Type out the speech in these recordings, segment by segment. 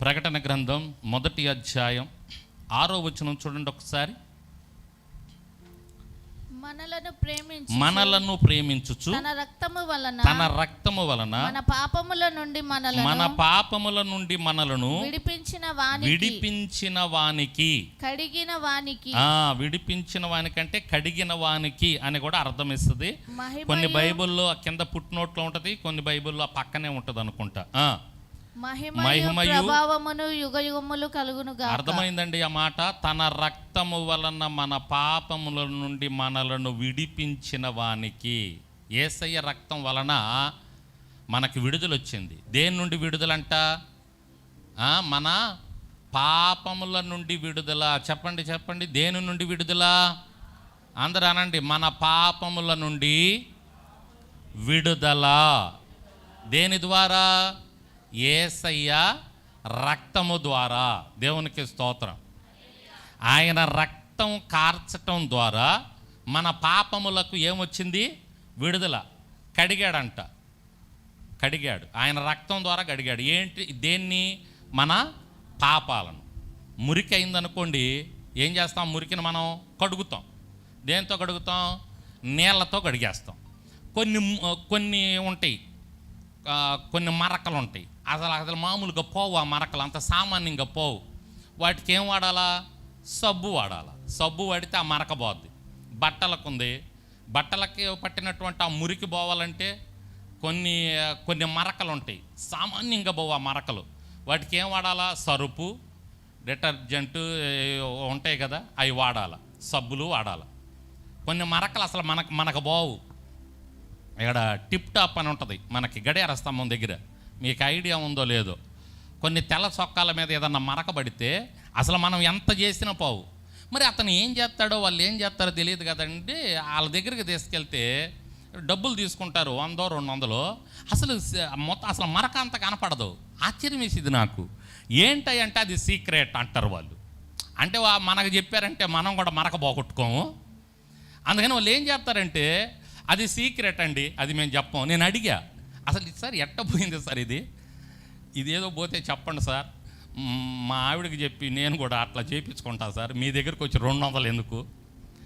ప్రకటన గ్రంథం 1వ అధ్యాయం 6వ వచనం చూడండి ఒకసారి. మనలను ప్రేమించుచు తన రక్తము వలన మన పాపముల నుండి మనలను విడిపించిన వానికి విడిపించిన వానికంటే కడిగిన వానికి అని కూడా అర్థం ఇస్తుంది. కొన్ని బైబిల్లో కింద ఫుట్ నోట్లో ఉంటది, కొన్ని బైబిల్లో పక్కనే ఉంటది అనుకుంటా. మహిమయు ప్రభావమును యుగయుగములు కలుగును గాక. అర్థమైందండి ఆ మాట. తన రక్తము వలన మన పాపముల నుండి మనలను విడిపించిన వానికి. యేసయ్య రక్తం వలన మనకి విడుదల వచ్చింది. దేని నుండి విడుదలంట? మన పాపముల నుండి విడుదల. చెప్పండి చెప్పండి, దేని నుండి విడుదల? అందరూ అనండి, మన పాపముల నుండి విడుదల. దేని ద్వారా? యేసయ్య రక్తము ద్వారా. దేవునికి స్తోత్రం. ఆయన రక్తం కార్చటం ద్వారా మన పాపములకు ఏమొచ్చింది? విడుదల. కడిగాడు. ఆయన రక్తం ద్వారా కడిగాడు. ఏంటి? దేన్ని? మన పాపాలను. మురికి అయిందనుకోండి, ఏం చేస్తాం? మురికిని మనం కడుగుతాం. దేంతో కడుగుతాం? నీళ్ళతో కడిగేస్తాం. కొన్ని ఉంటాయి, కొన్ని మరకలు ఉంటాయి, అసలు మామూలుగా పోవు. ఆ మరకలు అంత సామాన్యంగా పోవు. వాటికి ఏం వాడాలా? సబ్బు వాడాలా. సబ్బు వాడితే ఆ మరక పోద్ది. బట్టలకి పట్టినటువంటి ఆ మురికి పోవాలంటే కొన్ని మరకలు ఉంటాయి, సామాన్యంగా పోవు ఆ మరకలు. వాటికి ఏం వాడాలా? సరుపు, డిటర్జెంట్ ఉంటాయి కదా, అవి వాడాలా. సబ్బులు వాడాలి. కొన్ని మరకలు అసలు మనకు పోవు. ఇక్కడ టిప్ టాప్ అని ఉంటుంది మనకి గడియార స్తంభం దగ్గర, మీకు ఐడియా ఉందో లేదో. కొన్ని తెల్ల చొక్కాల మీద ఏదన్నా మరకబడితే అసలు మనం ఎంత చేసినా పోవు. మరి అతను ఏం చేస్తాడో, వాళ్ళు ఏం చేస్తారో తెలియదు కదండి. వాళ్ళ దగ్గరికి తీసుకెళ్తే డబ్బులు తీసుకుంటారు, 100 200. అసలు మరక అంత కనపడదు. ఆశ్చర్యం వేసింది నాకు. ఏంటంటే అది సీక్రెట్ అంటారు వాళ్ళు. అంటే మనకు చెప్పారంటే మనం కూడా మరక పోగొట్టుకోము. అందుకని వాళ్ళు ఏం చేస్తారంటే అది సీక్రెట్ అండి, అది మేము చెప్పం. నేను అడిగా, అసలు సార్ ఎట్ట పోయింది సార్ ఇదేదో పోతే చెప్పండి సార్. మా ఆవిడకి చెప్పి నేను కూడా అట్లా చేయించుకుంటా సార్, మీ దగ్గరికి వచ్చి 200 ఎందుకు?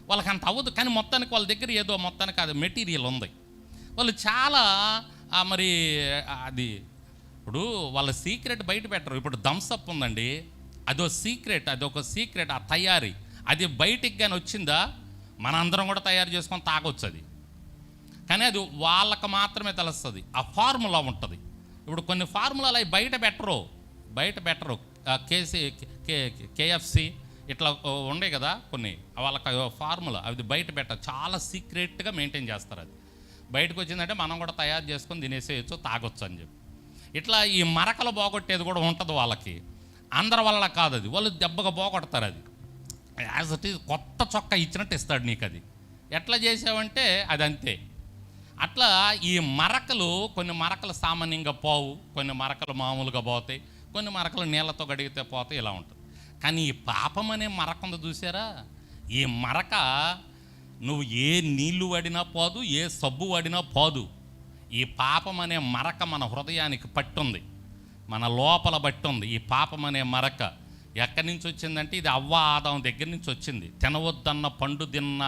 వాళ్ళకి అంత అవ్వదు. కానీ మొత్తానికి వాళ్ళ దగ్గర ఏదో మొత్తానికి అది మెటీరియల్ ఉంది. వాళ్ళు చాలా మరి అది ఇప్పుడు వాళ్ళ సీక్రెట్ బయట పెట్టరు. ఇప్పుడు థమ్సప్ ఉందండి, అదొక సీక్రెట్. ఆ తయారీ అది బయటికి కానీ వచ్చిందా మనందరం కూడా తయారు చేసుకొని తాగొచ్చు అది. కానీ అది వాళ్ళకు మాత్రమే తెలుస్తుంది. ఆ ఫార్ములా ఉంటుంది. ఇప్పుడు కొన్ని ఫార్ములాలు అవి బయట పెట్టరు. కేఎఫ్సి ఇట్లా ఉండే కదా కొన్ని, వాళ్ళకి ఫార్ములా అది బయట పెట్టరు. చాలా సీక్రెట్గా మెయింటైన్ చేస్తారు. అది బయటకు వచ్చిందంటే మనం కూడా తయారు చేసుకొని తినేసేయచ్చు, తాగొచ్చు అని చెప్పి. ఇట్లా ఈ మరకలు పోగొట్టేది కూడా ఉంటుంది వాళ్ళకి. అందరి వల్ల కాదు, అది వాళ్ళు దెబ్బగా పోగొడతారు. అది యాజ్ ఇట్ ఈజ్ కొత్త చొక్కా ఇచ్చినట్టు ఇస్తాడు నీకు. అది ఎట్లా చేసావంటే అది అంతే. అట్లా ఈ కొన్ని మరకలు సామాన్యంగా పోవు, కొన్ని మరకలు మామూలుగా పోతాయి, కొన్ని మరకలు నీళ్ళతో గడిగితే పోతాయి, ఇలా ఉంటుంది. కానీ ఈ పాపం అనే మరక ఉంది చూసారా? ఈ మరక నువ్వు ఏ నీళ్లు వాడినా పోదు, ఏ సబ్బు వాడినా పోదు. ఈ పాపం అనే మరక మన హృదయానికి పట్టుంది, మన లోపల పట్టుంది. ఈ పాపం అనే మరక ఎక్కడి నుంచి వచ్చిందంటే ఇది అవ్వ ఆదాం దగ్గర నుంచి వచ్చింది. తినవద్దన్న పండు తిన్న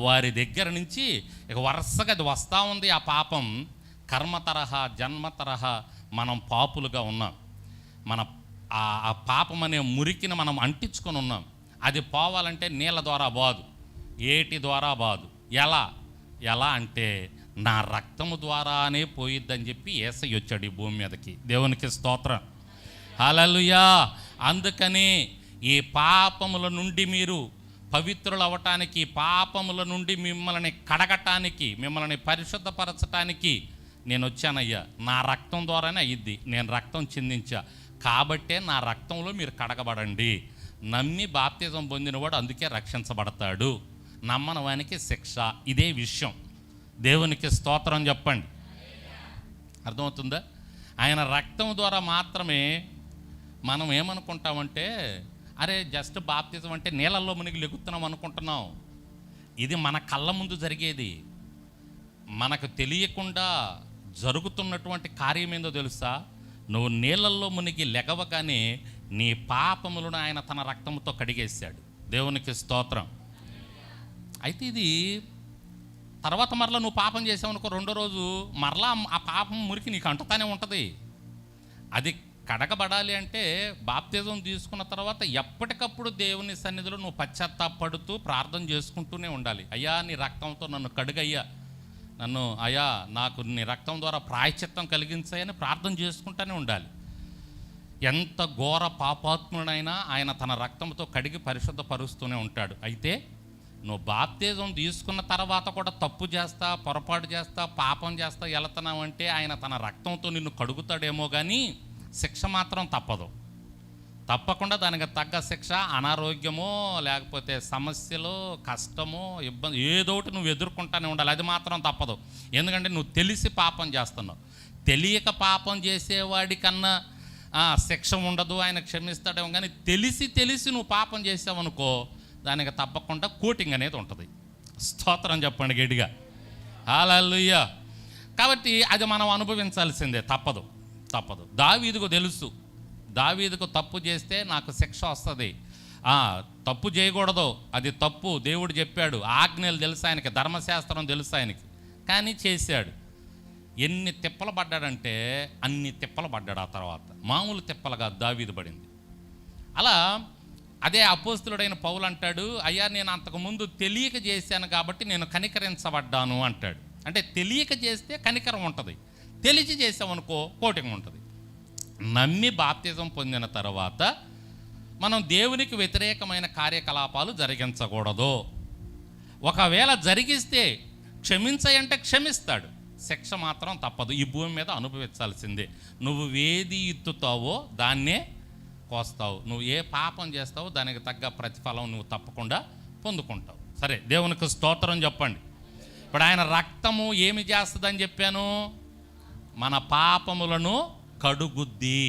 వారి దగ్గర నుంచి ఇక వరుసగా అది వస్తూ ఉంది. ఆ పాపం కర్మ తరహా, జన్మ తరహా మనం పాపులుగా ఉన్నాం. ఆ పాపం అనే మురికిని మనం అంటించుకొని ఉన్నాం. అది పోవాలంటే నీళ్ళ ద్వారా బాదు, ఏటి ద్వారా బాదు. ఎలా అంటే నా రక్తము ద్వారానే పోయిద్దని చెప్పి యేసయ్య వచ్చాడు ఈ భూమి మీదకి. దేవునికి స్తోత్రం, హల్లెలూయా. అందుకని ఈ పాపముల నుండి మీరు పవిత్రులు అవ్వటానికి, పాపముల నుండి మిమ్మల్ని కడగటానికి, మిమ్మల్ని పరిశుద్ధపరచటానికి నేను వచ్చానయ్యా. నా రక్తం ద్వారానే అయ్యిద్ది. నేను రక్తం చిందించా కాబట్టే నా రక్తంలో మీరు కడగబడండి. నమ్మి బాప్తిజం పొందినవాడు అందుకే రక్షించబడతాడు, నమ్మని వానికి శిక్ష. ఇదే విషయం. దేవునికి స్తోత్రం చెప్పండి. అర్థమవుతుందా? ఆయన రక్తం ద్వారా మాత్రమే మనం ఏమనుకుంటామంటే, అరే జస్ట్ బాప్తిజం అంటే నీళ్ళల్లో మునిగి లెగుతున్నాం అనుకుంటున్నాం. ఇది మన కళ్ళ ముందు జరిగేది. మనకు తెలియకుండా జరుగుతున్నటువంటి కార్యం ఏందో తెలుసా? నువ్వు నీళ్ళల్లో మునిగి లెగవగానే నీ పాపములను ఆయన తన రక్తంతో కడిగేశాడు. దేవునికి స్తోత్రం. అయితే ఇది తర్వాత మరలా నువ్వు పాపం చేసావనుకో, రెండో రోజు మరలా ఆ పాపం మురికి నీకు అంటుతానే ఉంటుంది. అది కడగబడాలి అంటే బాప్తిజం తీసుకున్న తర్వాత ఎప్పటికప్పుడు దేవుని సన్నిధిలో నువ్వు పశ్చాత్తాపడుతూ ప్రార్థన చేసుకుంటూనే ఉండాలి. అయ్యా నీ రక్తంతో నన్ను కడుగయ్యా, నన్ను అయ్యా నాకు నీ రక్తం ద్వారా ప్రాయశ్చిత్తం కలిగించాయని ప్రార్థన చేసుకుంటూనే ఉండాలి. ఎంత ఘోర పాపాత్ముడైనా ఆయన తన రక్తంతో కడిగి పరిశుద్ధపరుస్తూనే ఉంటాడు. అయితే నువ్వు బాప్తిజం తీసుకున్న తర్వాత కూడా తప్పు చేస్తా, పొరపాటు చేస్తా, పాపం చేస్తా వెళుతున్నావంటే ఆయన తన రక్తంతో నిన్ను కడుగుతాడేమో కానీ శిక్ష మాత్రం తప్పదు. తప్పకుండా దానికి తగ్గ శిక్ష, అనారోగ్యమో లేకపోతే సమస్యలు, కష్టమో, ఇబ్బంది ఏదోటి నువ్వు ఎదుర్కొంటానే ఉండాలి. అది మాత్రం తప్పదు. ఎందుకంటే నువ్వు తెలిసి పాపం చేస్తున్నావు. తెలియక పాపం చేసేవాడికన్నా శిక్ష ఉండదు, ఆయన క్షమిస్తాడేమో. కానీ తెలిసి నువ్వు పాపం చేసావనుకో దానికి తప్పకుండా కోటింగ్ అనేది ఉంటుంది. స్తోత్రం చెప్పండి గట్టిగా, హల్లెలూయా. కాబట్టి అది మనం అనుభవించాల్సిందే, తప్పదు. దావీదుకు తెలుసు, దావీదుకు తప్పు చేస్తే నాకు శిక్ష వస్తుంది, తప్పు చేయకూడదు, అది తప్పు, దేవుడు చెప్పాడు, ఆజ్ఞలు తెలుసు ఆయనకి, ధర్మశాస్త్రం తెలుసు ఆయనకి, కానీ చేశాడు. ఎన్ని తిప్పలు పడ్డాడంటే అన్ని తిప్పలు పడ్డాడు. ఆ తర్వాత మామూలు తిప్పలుగా దావీదు పడింది. అలా అదే అపోస్తులుడైన పౌలు అంటాడు, అయ్యా నేను అంతకుముందు తెలియక చేశాను కాబట్టి నేను కనికరించబడ్డాను అంటాడు. అంటే తెలియక చేస్తే కనికరం ఉంటుంది, తెలిసి చేసామనుకో కోటింగ్ ఉంటుంది. నమ్మి బాప్తిజం పొందిన తర్వాత మనం దేవునికి వ్యతిరేకమైన కార్యకలాపాలు జరిగించకూడదు. ఒకవేళ జరిగిస్తే క్షమించయంటే క్షమిస్తాడు, శిక్ష మాత్రం తప్పదు. ఈ భూమి మీద అనుభవించాల్సిందే. నువ్వు ఏది ఎత్తుతావో దాన్నే కోస్తావు. నువ్వు ఏ పాపం చేస్తావో దానికి తగ్గ ప్రతిఫలం నువ్వు తప్పకుండా పొందుకుంటావు. సరే, దేవునికి స్తోత్రం చెప్పండి. ఇప్పుడు ఆయన రక్తము ఏమి చేస్తుందని చెప్పాను? మన పాపములను కడుగుద్ది,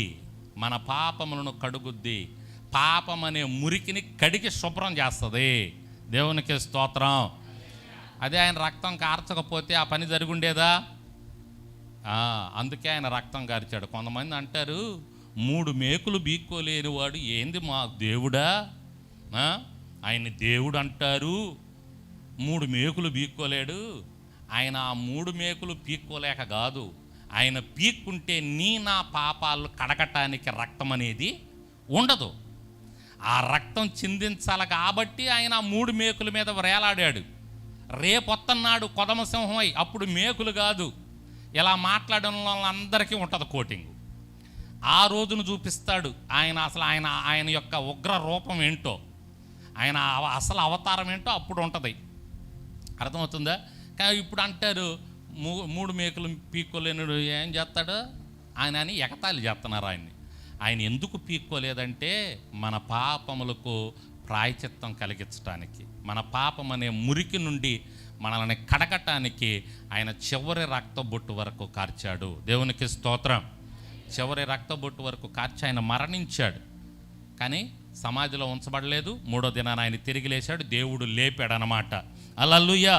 మన పాపములను కడుగుద్ది. పాపం అనే మురికిని కడిగి శుభ్రం చేస్తుంది. దేవునికి స్తోత్రం. అదే ఆయన రక్తం కార్చకపోతే ఆ పని జరుగుండేదా? అందుకే ఆయన రక్తం కార్చాడు. కొంతమంది అంటారు 3 మేకులు బీక్కోలేని వాడు ఏంది మా దేవుడా, ఆయన్ని దేవుడు అంటారు, 3 మేకులు బీక్కోలేడు. ఆయన ఆ 3 మేకులు పీక్కోలేక కాదు, ఆయన పీక్కుంటే నా పాపాలు కడగటానికి రక్తం అనేది ఉండదు. ఆ రక్తం చిందించాలి కాబట్టి ఆయన ఆ 3 మేకుల మీద వేలాడాడు. రేపొత్తన్నాడు కొదమ సింహమై, అప్పుడు మేకులు కాదు, ఇలా మాట్లాడడం వాళ్ళందరికీ ఉంటుంది కోటింగ్. ఆ రోజును చూపిస్తాడు ఆయన. అసలు ఆయన యొక్క ఉగ్ర రూపం ఏంటో, ఆయన అసలు అవతారం ఏంటో అప్పుడు ఉంటుంది. అర్థమవుతుందా? కానీ ఇప్పుడు అంటారు 3 మేకులు పీక్కోలేనుడు ఏం చేస్తాడు ఆయన అని ఎగతాళి చేస్తున్నారు ఆయన్ని. ఆయన ఎందుకు పీక్కోలేదంటే మన పాపములకు ప్రాయచిత్తం కలిగించడానికి, మన పాపం అనే మురికి నుండి మనల్ని కడగటానికి ఆయన చివరి రక్తబొట్టు వరకు కార్చాడు. దేవునికి స్తోత్రం. చివరి రక్తబొట్టు వరకు కార్చి ఆయన మరణించాడు. కానీ సమాధిలో ఉంచబడలేదు. 3వ దినాన ఆయన తిరిగి లేచాడు, దేవుడు లేపాడు అన్నమాట. హల్లెలూయా.